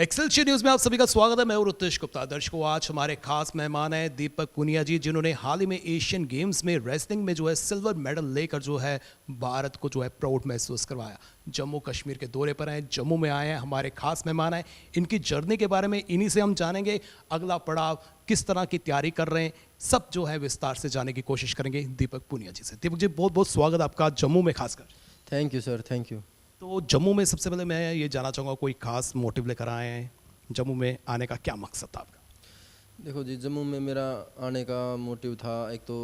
Excelsior news में आप सभी का स्वागत है। मैं हूं रुतेश गुप्ता। दर्शकों, आज हमारे खास मेहमान हैं दीपक पुनिया जी, जिन्होंने हाल ही में एशियन गेम्स में रेसलिंग में जो है सिल्वर मेडल लेकर जो है भारत को जो है प्राउड महसूस करवाया। जम्मू कश्मीर के दौरे पर हैं, जम्मू में आए हैं, हमारे खास मेहमान हैं। इनकी जर्नी के बारे में इन्हीं से हम जानेंगे। अगला पड़ाव किस तरह की तैयारी कर रहे हैं, सब जो है विस्तार से जानने की कोशिश करेंगे दीपक पुनिया जी से। दीपक जी, बहुत बहुत स्वागत आपका जम्मू में खासकर। Thank you sir, thank you. तो जम्मू में सबसे पहले मैं ये जानना चाहूँगा, कोई खास मोटिव लेकर आए हैं? जम्मू में आने का क्या मकसद था आपका? देखो जी, जम्मू में मेरा आने का मोटिव था, एक तो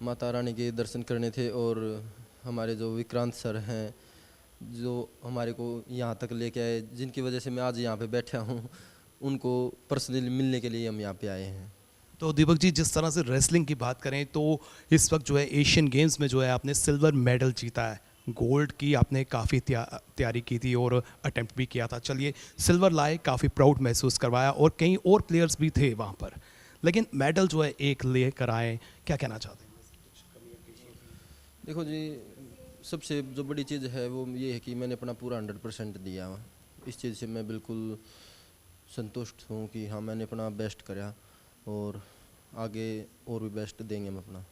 माता रानी के दर्शन करने थे और हमारे जो विक्रांत सर हैं जो हमारे को यहाँ तक लेके आए, जिनकी वजह से मैं आज यहाँ पे बैठा हूँ, उनको पर्सनली मिलने के लिए हम यहाँ पे आए हैं। तो दीपक जी, जिस तरह से रेसलिंग की बात करें तो इस वक्त जो है एशियन गेम्स में जो है आपने सिल्वर मेडल जीता है। गोल्ड की आपने काफ़ी तैयारी की थी और अटेम्प्ट भी किया था। चलिए, सिल्वर लाए, काफ़ी प्राउड महसूस करवाया और कई और प्लेयर्स भी थे वहाँ पर, लेकिन मेडल जो है एक ले कर आए। क्या कहना चाहते हैं? देखो जी, सबसे जो बड़ी चीज़ है वो ये है कि मैंने अपना पूरा 100% दिया। इस चीज़ से मैं बिल्कुल संतुष्ट हूँ कि हाँ, मैंने अपना बेस्ट करा और आगे और भी बेस्ट देंगे हम अपना।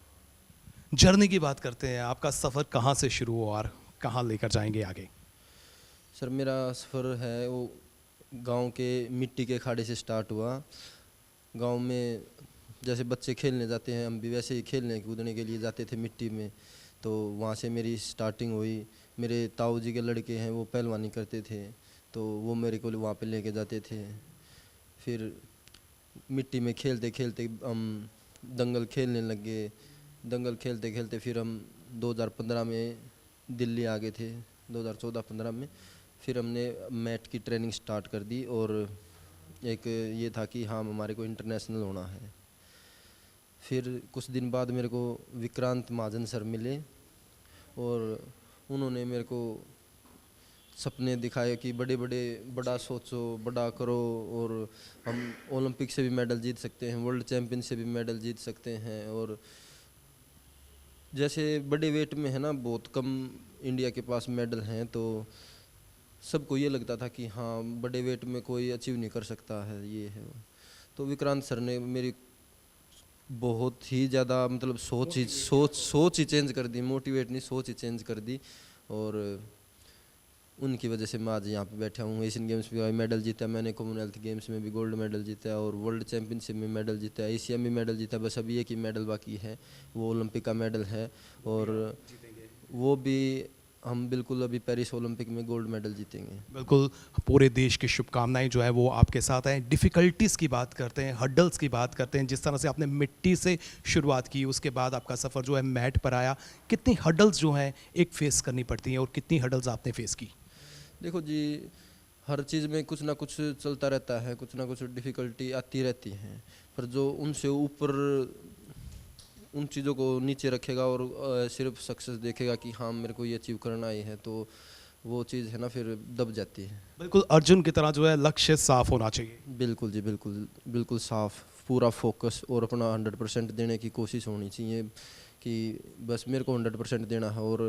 जर्नी की बात करते हैं, आपका सफ़र कहाँ से शुरू हुआ और कहाँ लेकर जाएंगे आगे? सर, मेरा सफ़र है वो गांव के मिट्टी के अखाड़े से स्टार्ट हुआ। गांव में जैसे बच्चे खेलने जाते हैं, हम भी वैसे ही खेलने कूदने के लिए जाते थे मिट्टी में। तो वहाँ से मेरी स्टार्टिंग हुई। मेरे ताऊ जी के लड़के हैं, वो पहलवानी करते थे, तो वो मेरे को वहाँ पे लेके जाते थे। फिर मिट्टी में खेलते खेलते हम दंगल खेलने लग गए। दंगल खेलते खेलते फिर हम 2015 में दिल्ली आ गए थे। 2014-15 में फिर हमने मैट की ट्रेनिंग स्टार्ट कर दी और एक ये था कि हाँ, हमारे को इंटरनेशनल होना है। फिर कुछ दिन बाद मेरे को विक्रांत महाजन सर मिले और उन्होंने मेरे को सपने दिखाए कि बड़ा सोचो, बड़ा करो और हम ओलंपिक से भी मेडल जीत सकते हैं, वर्ल्ड चैम्पियन से भी मेडल जीत सकते हैं। और जैसे बड़े वेट में है ना, बहुत कम इंडिया के पास मेडल हैं, तो सबको ये लगता था कि हाँ, बड़े वेट में कोई अचीव नहीं कर सकता है, ये है वो। तो विक्रांत सर ने मेरी बहुत ही ज़्यादा मतलब सोच ही चेंज कर दी। मोटिवेट नहीं, सोच ही चेंज कर दी और उनकी वजह से मैं आज यहाँ पे बैठा हूँ। एशियन गेम्स में मेडल जीता मैंने, कॉमनवेल्थ गेम्स में भी गोल्ड मेडल जीता और वर्ल्ड चैम्पियनशिप में मेडल जीता, एशिया में मेडल जीता। बस अभी एक ही मेडल बाकी है, वो ओलंपिक का मेडल है और वो भी हम बिल्कुल अभी पेरिस ओलंपिक में गोल्ड मेडल जीतेंगे। बिल्कुल, पूरे देश की शुभकामनाएं जो है वो आपके साथ हैं। डिफ़िकल्टीज़ की बात करते हैं, हर्डल्स की बात करते हैं, जिस तरह से आपने मिट्टी से शुरुआत की, उसके बाद आपका सफ़र जो है मैट पर आया। कितनी हर्डल्स जो हैं एक फेस करनी पड़ती हैं और कितनी हर्डल्स आपने फेस की? देखो जी, हर चीज़ में कुछ ना कुछ चलता रहता है, कुछ ना कुछ डिफ़िकल्टी आती रहती हैं, पर जो उनसे ऊपर उन चीज़ों को नीचे रखेगा और सिर्फ सक्सेस देखेगा कि हाँ, मेरे को ये अचीव करना ही है, तो वो चीज़ है ना फिर दब जाती है। बिल्कुल, अर्जुन की तरह जो है लक्ष्य साफ होना चाहिए। बिल्कुल जी, बिल्कुल बिल्कुल साफ, पूरा फोकस और अपना 100% देने की कोशिश होनी चाहिए कि बस मेरे को 100% देना है और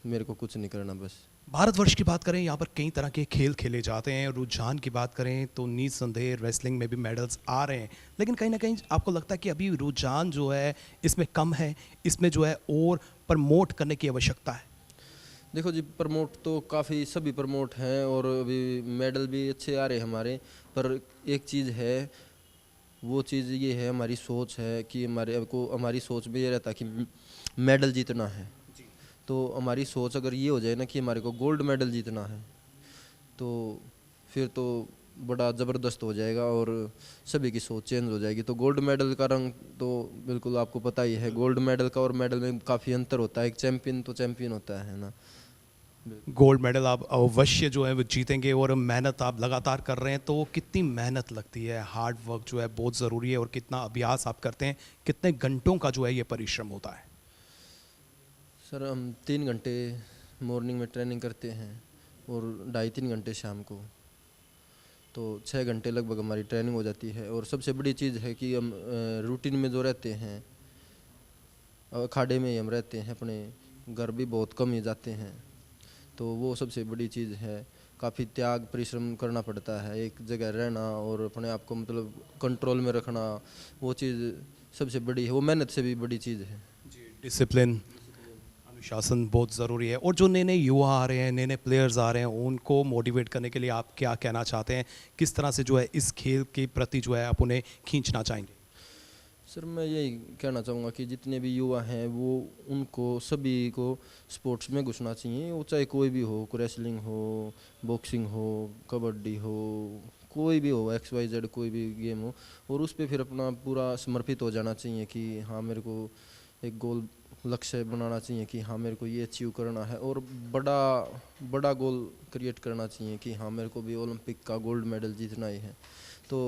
मेरे को कुछ नहीं करना बस। भारतवर्ष की बात करें, यहाँ पर कई तरह के खेल खेले जाते हैं। रुझान की बात करें तो निस्संदेह रेसलिंग में भी मेडल्स आ रहे हैं, लेकिन कहीं ना कहीं आपको लगता है कि अभी रुझान जो है इसमें कम है, इसमें जो है और प्रमोट करने की आवश्यकता है? देखो जी, प्रमोट तो काफ़ी सभी प्रमोट हैं और अभी मेडल भी अच्छे आ रहे हैं हमारे, पर एक चीज़ है, वो चीज़ ये है, हमारी सोच है कि हमारी सोच में ये रहता है कि मेडल जीतना है। तो हमारी सोच अगर ये हो जाए ना कि हमारे को गोल्ड मेडल जीतना है, तो फिर तो बड़ा ज़बरदस्त हो जाएगा और सभी की सोच चेंज हो जाएगी। तो गोल्ड मेडल का रंग तो बिल्कुल आपको पता ही है, गोल्ड मेडल का और मेडल में काफ़ी अंतर होता है। एक चैम्पियन तो चैम्पियन होता है ना। गोल्ड मेडल आप अवश्य जो है वो जीतेंगे और मेहनत आप लगातार कर रहे हैं, तो कितनी मेहनत लगती है, हार्ड वर्क जो है बहुत ज़रूरी है और कितना अभ्यास आप करते हैं, कितने घंटों का जो है ये परिश्रम होता है? सर, हम 3 घंटे मॉर्निंग में ट्रेनिंग करते हैं और 2.5-3 घंटे शाम को, तो 6 घंटे लगभग हमारी ट्रेनिंग हो जाती है। और सबसे बड़ी चीज़ है कि हम रूटीन में जो रहते हैं, अखाड़े में ही हम रहते हैं, अपने घर भी बहुत कम ही जाते हैं, तो वो सबसे बड़ी चीज़ है। काफ़ी त्याग परिश्रम करना पड़ता है, एक जगह रहना और अपने आप को मतलब कंट्रोल में रखना, वो चीज़ सबसे बड़ी है, वो मेहनत से भी बड़ी चीज़ है। डिसिप्लिन, अनुशासन बहुत ज़रूरी है। और जो नए नए युवा आ रहे हैं, नए नए प्लेयर्स आ रहे हैं, उनको मोटिवेट करने के लिए आप क्या कहना चाहते हैं? किस तरह से जो है इस खेल के प्रति जो है आप उन्हें खींचना चाहेंगे? सर मैं यही कहना चाहूँगा कि जितने भी युवा हैं वो उनको सभी को स्पोर्ट्स में घुसना चाहिए, वो चाहे कोई भी हो, रेसलिंग हो, बॉक्सिंग हो, कबड्डी हो, कोई भी हो, XYZ कोई भी गेम हो, और उस पर फिर अपना पूरा समर्पित हो जाना चाहिए कि हाँ मेरे को एक गोल लक्ष्य बनाना चाहिए कि हाँ मेरे को ये अचीव करना है, और बड़ा बड़ा गोल क्रिएट करना चाहिए कि हाँ मेरे को भी ओलंपिक का गोल्ड मेडल जीतना ही है, तो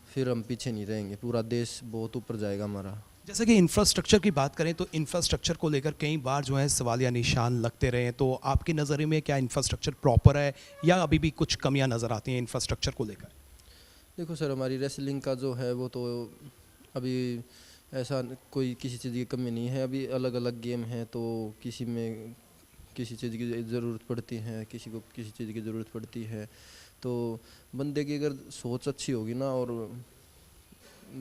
फिर हम पीछे नहीं रहेंगे, पूरा देश बहुत ऊपर जाएगा हमारा। जैसे कि इंफ्रास्ट्रक्चर की बात करें तो इंफ्रास्ट्रक्चर को लेकर कई बार जो है सवालिया निशान लगते रहे हैं, तो आपके नज़रिए में क्या इंफ्रास्ट्रक्चर प्रॉपर है या अभी भी कुछ कमियां नज़र आती हैं इंफ्रास्ट्रक्चर को लेकर? देखो सर, हमारी रेसलिंग का जो है वो तो अभी ऐसा कोई किसी चीज़ की कमी नहीं है, अभी अलग अलग गेम हैं तो किसी में किसी चीज़ की ज़रूरत पड़ती है, किसी को किसी चीज़ की ज़रूरत पड़ती है, तो बंदे की अगर सोच अच्छी होगी ना और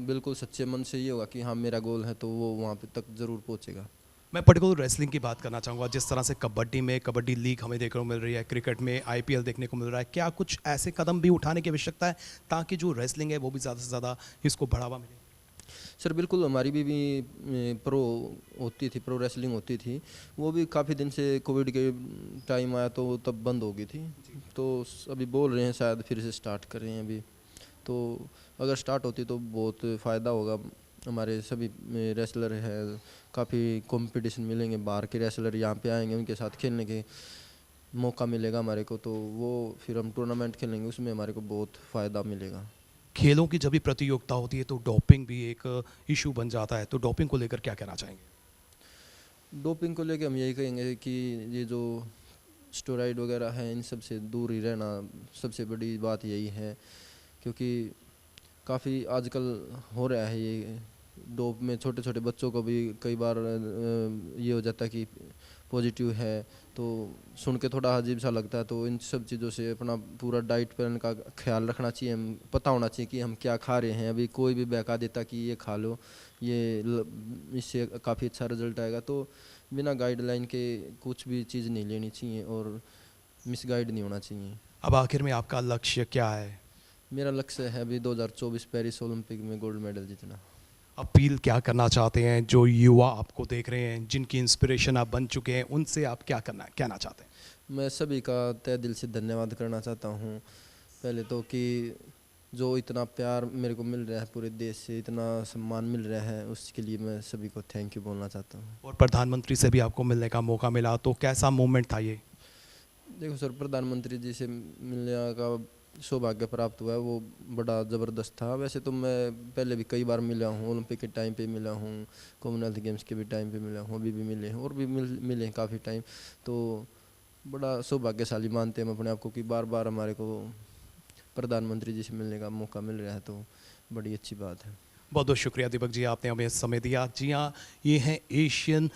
बिल्कुल सच्चे मन से ये होगा कि हाँ मेरा गोल है, तो वो वहाँ पे तक ज़रूर पहुँचेगा। मैं पर्टिकुलर रेसलिंग की बात करना चाहूँगा। जिस तरह से कबड्डी में कबड्डी लीग हमें देखने को मिल रही है, क्रिकेट में IPL देखने को मिल रहा है, क्या कुछ ऐसे कदम भी उठाने की आवश्यकता है ताकि जो रेसलिंग है वो भी ज़्यादा से ज़्यादा इसको बढ़ावा मिले? सर बिल्कुल, हमारी भी प्रो होती थी, प्रो रेसलिंग होती थी, वो भी काफ़ी दिन से कोविड के टाइम आया तो तब बंद हो गई थी, तो अभी बोल रहे हैं शायद फिर से स्टार्ट कर रहे हैं अभी, तो अगर स्टार्ट होती तो बहुत फ़ायदा होगा, हमारे सभी रेसलर है, काफ़ी कंपटीशन मिलेंगे, बाहर के रेसलर यहाँ पे आएंगे, उनके साथ खेलने के मौका मिलेगा हमारे को, तो वो फिर हम टूर्नामेंट खेलेंगे, उसमें हमारे को बहुत फ़ायदा मिलेगा। खेलों की जब भी प्रतियोगिता होती है तो डोपिंग भी एक इशू बन जाता है, तो डोपिंग को लेकर क्या कहना चाहेंगे? डोपिंग को लेके हम यही कहेंगे कि ये जो स्टेरॉइड वगैरह है इन सब से दूर ही रहना सबसे बड़ी बात यही है, क्योंकि काफ़ी आजकल हो रहा है ये डोप में, छोटे छोटे बच्चों को भी कई बार ये हो जाता है कि पॉजिटिव है, तो सुन के थोड़ा अजीब सा लगता है, तो इन सब चीज़ों से अपना पूरा डाइट प्लान का ख्याल रखना चाहिए, हम पता होना चाहिए कि हम क्या खा रहे हैं, अभी कोई भी बहका देता कि ये खा लो, इससे काफ़ी अच्छा रिजल्ट आएगा, तो बिना गाइडलाइन के कुछ भी चीज़ नहीं लेनी चाहिए और मिसगाइड नहीं होना चाहिए। अब आखिर में आपका लक्ष्य क्या है? मेरा लक्ष्य है अभी 2024 पेरिस ओलंपिक में गोल्ड मेडल जीतना। अपील क्या करना चाहते हैं जो युवा आपको देख रहे हैं, जिनकी इंस्पिरेशन आप बन चुके हैं, उनसे आप क्या कहना चाहते हैं? मैं सभी का तहे दिल से धन्यवाद करना चाहता हूँ, पहले तो कि जो इतना प्यार मेरे को मिल रहा है पूरे देश से, इतना सम्मान मिल रहा है, उसके लिए मैं सभी को थैंक यू बोलना चाहता हूँ। और प्रधानमंत्री से भी आपको मिलने का मौका मिला, तो कैसा मोमेंट था ये? देखो सर, प्रधानमंत्री जी से मिलने का सौभाग्य प्राप्त हुआ है, वो बड़ा ज़बरदस्त था। वैसे तो मैं पहले भी कई बार मिला हूँ, ओलंपिक के टाइम पे मिला हूँ, कॉमनवेल्थ गेम्स के भी टाइम पे मिला हूँ, अभी भी मिले हैं और भी मिले हैं काफ़ी टाइम, तो बड़ा सौभाग्यशाली मानते हैं हम अपने आप को कि बार बार हमारे को प्रधानमंत्री जी से मिलने का मौका मिल रहा है, तो बड़ी अच्छी बात है। बहुत बहुत शुक्रिया दीपक जी, आपने हमें समय दिया। जी हाँ, ये हैं एशियन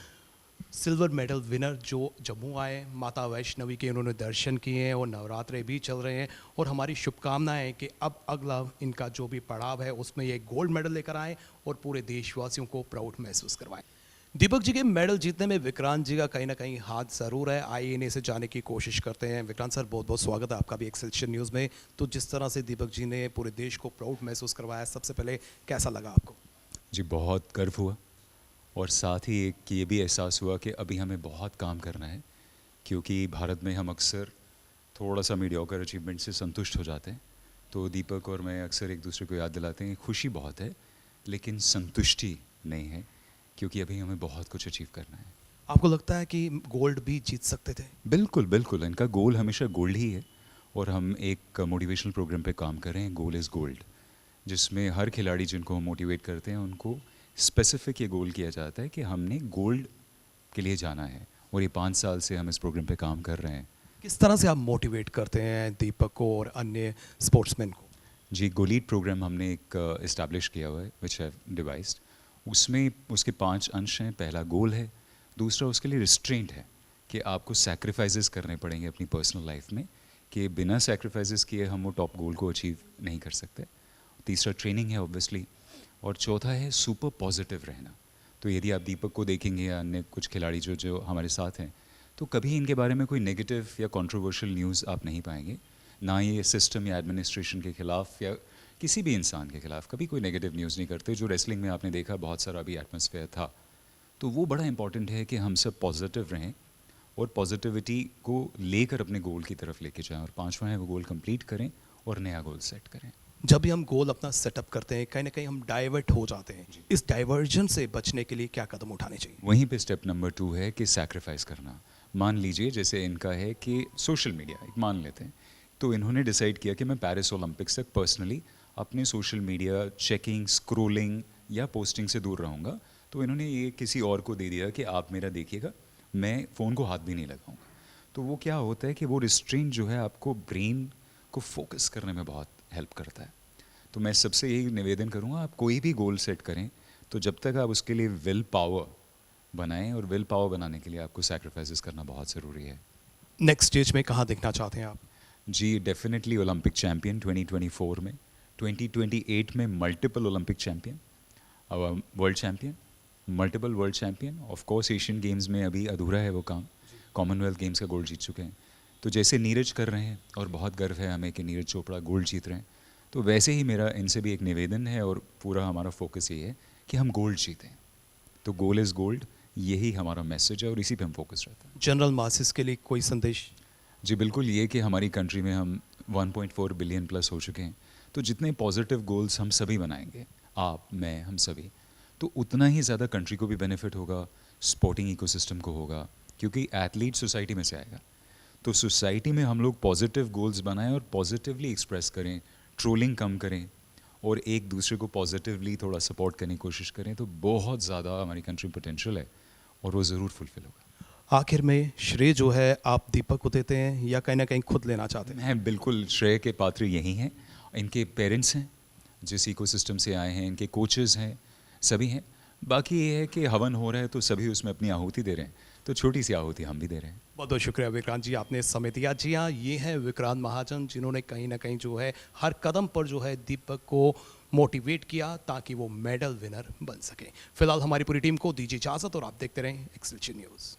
सिल्वर मेडल विनर जो जम्मू आए, माता वैष्णवी के उन्होंने दर्शन किए हैं और नवरात्रे भी चल रहे हैं, और हमारी शुभकामनाएं हैं कि अब अगला इनका जो भी पड़ाव है उसमें ये गोल्ड मेडल लेकर आएँ और पूरे देशवासियों को प्राउड महसूस करवाएं। दीपक जी के मेडल जीतने में विक्रांत जी का कहीं ना कहीं हाथ ज़रूर है, आइए इन्हें से जाने की कोशिश करते हैं। विक्रांत सर, बहुत बहुत स्वागत है आपका भी एक्सेलशियर न्यूज़ में। तो जिस तरह से दीपक जी ने पूरे देश को प्राउड महसूस करवाया, सबसे पहले कैसा लगा आपको? जी, बहुत गर्व हुआ, और साथ ही एक ये भी एहसास हुआ कि अभी हमें बहुत काम करना है, क्योंकि भारत में हम अक्सर थोड़ा सा मीडियोकर अचीवमेंट से संतुष्ट हो जाते हैं। तो दीपक और मैं अक्सर एक दूसरे को याद दिलाते हैं, खुशी बहुत है लेकिन संतुष्टि नहीं है, क्योंकि अभी हमें बहुत कुछ अचीव करना है। आपको लगता है कि गोल्ड भी जीत सकते थे? बिल्कुल बिल्कुल, इनका गोल हमेशा गोल्ड ही है, और हम एक मोटिवेशनल प्रोग्राम पे काम कर रहे हैं, गोल इज़ गोल्ड, जिसमें हर खिलाड़ी जिनको हम मोटिवेट करते हैं उनको स्पेसिफिक ये गोल किया जाता है कि हमने गोल्ड के लिए जाना है, और ये 5 साल से हम इस प्रोग्राम पे काम कर रहे हैं। किस तरह से आप मोटिवेट करते हैं दीपक को और अन्य स्पोर्ट्समैन को? जी, गोलीड प्रोग्राम हमने एक इस्टेब्लिश किया हुआ है, विच हैव डिवाइस्ड। उसमें उसके 5 अंश हैं। पहला गोल है, दूसरा उसके लिए रिस्ट्रेंट है कि आपको सैक्रिफाइसेस करने पड़ेंगे अपनी पर्सनल लाइफ में, कि बिना सेक्रीफाइसेस किए हम वो टॉप गोल को अचीव नहीं कर सकते। तीसरा ट्रेनिंग है ऑब्वियसली, और चौथा है सुपर पॉजिटिव रहना। तो यदि आप दीपक को देखेंगे या अन्य कुछ खिलाड़ी जो जो हमारे साथ हैं, तो कभी इनके बारे में कोई नेगेटिव या कंट्रोवर्शियल न्यूज़ आप नहीं पाएंगे। ना ये सिस्टम या एडमिनिस्ट्रेशन के खिलाफ या किसी भी इंसान के खिलाफ कभी कोई नेगेटिव न्यूज़ नहीं करते। जो रेसलिंग में आपने देखा बहुत सारा अभी एटमॉस्फेयर था, तो वो बड़ा इंपॉर्टेंट है कि हम सब पॉजिटिव रहें और पॉजिटिविटी को लेकर अपने गोल की तरफ लेके जाएं, और पांचवा है वो गोल कंप्लीट करें और नया गोल सेट करें। जब भी हम गोल अपना सेटअप करते हैं, कहीं ना कहीं हम डाइवर्ट हो जाते हैं। इस डाइवर्जन से बचने के लिए क्या कदम उठाने चाहिए? वहीं पे स्टेप नंबर 2 है कि सैक्रिफाइस करना। मान लीजिए जैसे इनका है कि सोशल मीडिया, एक मान लेते हैं, तो इन्होंने डिसाइड किया कि मैं पेरिस ओलंपिक्स तक पर्सनली अपने सोशल मीडिया चेकिंग, स्क्रोलिंग या पोस्टिंग से दूर रहूँगा। तो इन्होंने ये किसी और को दे दिया कि आप मेरा देखिएगा, मैं फ़ोन को हाथ भी नहीं लगाऊंगा। तो वो क्या होता है कि वो रिस्ट्रेंट जो है आपको ब्रेन को फोकस करने में बहुत हेल्प करता है। तो मैं सबसे यही निवेदन करूँगा, आप कोई भी गोल सेट करें तो जब तक आप उसके लिए विल पावर बनाएं, और विल पावर बनाने के लिए आपको सैक्रिफाइसेस करना बहुत ज़रूरी है। नेक्स्ट स्टेज में कहाँ देखना चाहते हैं आप? जी डेफिनेटली ओलंपिक चैम्पियन 2024 में, 2028 में multiple Olympic champion, world champion, multiple world champion. Of course Asian games में अभी अधूरा है वो काम, कॉमनवेल्थ गेम्स का गोल्ड जीत चुके हैं। तो जैसे नीरज कर रहे हैं और बहुत गर्व है हमें कि नीरज चोपड़ा गोल्ड जीत रहे हैं, तो वैसे ही मेरा इनसे भी एक निवेदन है और पूरा हमारा फोकस ये है कि हम गोल्ड जीतें। तो गोल इज़ गोल्ड, यही हमारा मैसेज है और इसी पे हम फोकस रहते हैं। जनरल मासेस के लिए कोई संदेश? जी बिल्कुल, ये कि हमारी कंट्री में हम 1.4 बिलियन प्लस हो चुके हैं, तो जितने पॉजिटिव गोल्स हम सभी बनाएंगे, आप, मैं, हम सभी, तो उतना ही ज़्यादा कंट्री को भी बेनिफिट होगा, स्पोर्टिंग इकोसिस्टम को होगा, क्योंकि एथलीट सोसाइटी में से आएगा। तो सोसाइटी में हम लोग पॉजिटिव गोल्स बनाएं और पॉजिटिवली एक्सप्रेस करें, ट्रोलिंग कम करें और एक दूसरे को पॉजिटिवली थोड़ा सपोर्ट करने की कोशिश करें, तो बहुत ज़्यादा हमारी कंट्री में पोटेंशियल है और वो ज़रूर फुलफिल होगा। आखिर में श्रेय जो है आप दीपक को देते हैं या कहीं ना कहीं खुद लेना चाहते हैं? मैं बिल्कुल श्रेय के पात्र यही हैं, इनके पेरेंट्स हैं जिस इकोसिस्टम से आए हैं, इनके कोचेस हैं, सभी हैं। बाकी ये है कि हवन हो रहा है तो सभी उसमें अपनी आहुति दे रहे हैं, तो छोटी सी आहुति हम भी दे रहे हैं। बहुत बहुत शुक्रिया विक्रांत जी, आपने समय दिया। जी हाँ, ये हैं विक्रांत महाजन, जिन्होंने कहीं ना कहीं जो है हर कदम पर जो है दीपक को मोटिवेट किया ताकि वो मेडल विनर बन सके। फिलहाल हमारी पूरी टीम को दीजिए इजाज़त और आप देखते रहें एक्सएलसी न्यूज़।